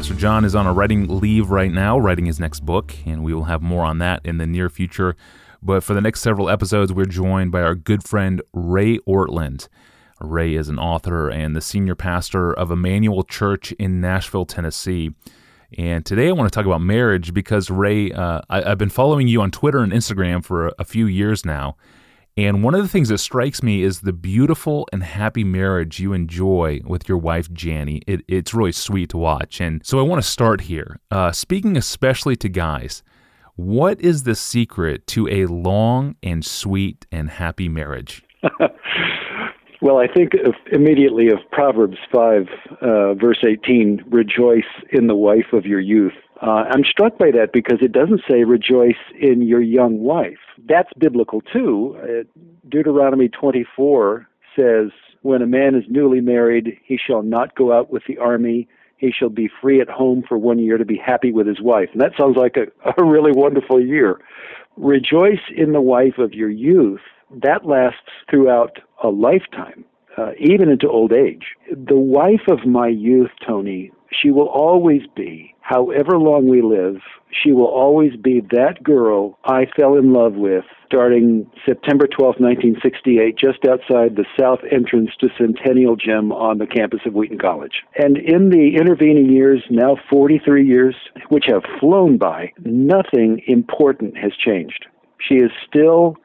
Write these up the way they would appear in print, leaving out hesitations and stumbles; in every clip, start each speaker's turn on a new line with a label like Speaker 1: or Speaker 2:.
Speaker 1: Pastor John is on a writing leave right now, writing his next book, and we will have more on that in the near future. But for the next several episodes, we're joined by our good friend Ray Ortlund. Ray is an author and the senior pastor of Emmanuel Church in Nashville, Tennessee. And today I want to talk about marriage because, Ray, I've been following you on Twitter and Instagram for a few years now. And one of the things that strikes me is the beautiful and happy marriage you enjoy with your wife, Janie. It's really sweet to watch. And so I want to start here. Speaking especially to guys, what is the secret to a long and sweet and happy marriage?
Speaker 2: Well, I think immediately of Proverbs 5, verse 18, rejoice in the wife of your youth. I'm struck by that because it doesn't say rejoice in your young wife. That's biblical too. Deuteronomy 24 says, when a man is newly married, he shall not go out with the army. He shall be free at home for 1 year to be happy with his wife. And that sounds like a really wonderful year. Rejoice in the wife of your youth. That lasts throughout a lifetime, even into old age. The wife of my youth, Tony, she will always be, however long we live, she will always be that girl I fell in love with starting September 12, 1968, just outside the south entrance to Centennial Gym on the campus of Wheaton College. And in the intervening years, now 43 years, which have flown by, nothing important has changed. She is still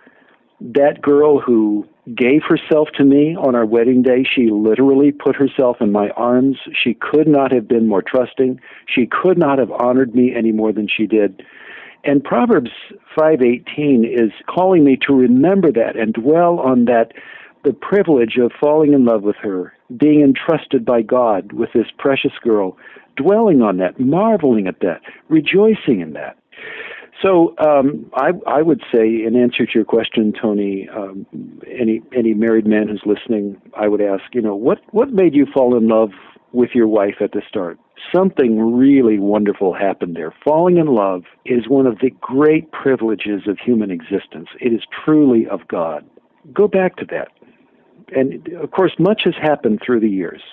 Speaker 2: that girl who gave herself to me on our wedding day. She literally put herself in my arms. She could not have been more trusting. She could not have honored me any more than she did. And Proverbs 5:18 is calling me to remember that and dwell on that, the privilege of falling in love with her, being entrusted by God with this precious girl, dwelling on that, marveling at that, rejoicing in that. So I would say, in answer to your question, Tony, any married man who's listening, I would ask, what made you fall in love with your wife at the start? Something really wonderful happened there. Falling in love is one of the great privileges of human existence. It is truly of God. Go back to that. And, of course, much has happened through the years.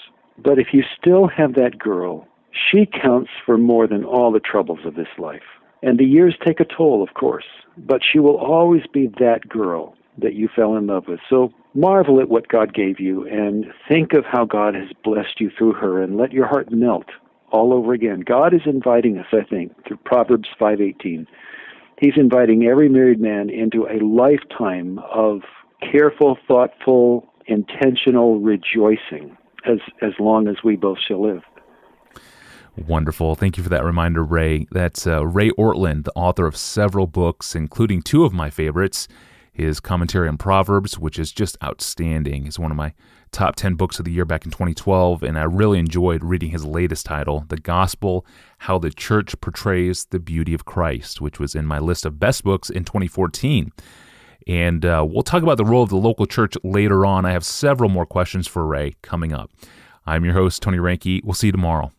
Speaker 2: But if you still have that girl, she counts for more than all the troubles of this life. And the years take a toll, of course, but she will always be that girl that you fell in love with. So marvel at what God gave you and think of how God has blessed you through her and let your heart melt all over again. God is inviting us, I think, through Proverbs 5:18. He's inviting every married man into a lifetime of careful, thoughtful, intentional rejoicing as long as we both shall live.
Speaker 1: Wonderful. Thank you for that reminder, Ray. That's Ray Ortlund, the author of several books, including two of my favorites. His commentary on Proverbs, which is just outstanding, is one of my top 10 books of the year back in 2012, and I really enjoyed reading his latest title, The Gospel, How the Church Portrays the Beauty of Christ, which was in my list of best books in 2014. And we'll talk about the role of the local church later on. I have several more questions for Ray coming up. I'm your host, Tony Reinke. We'll see you tomorrow.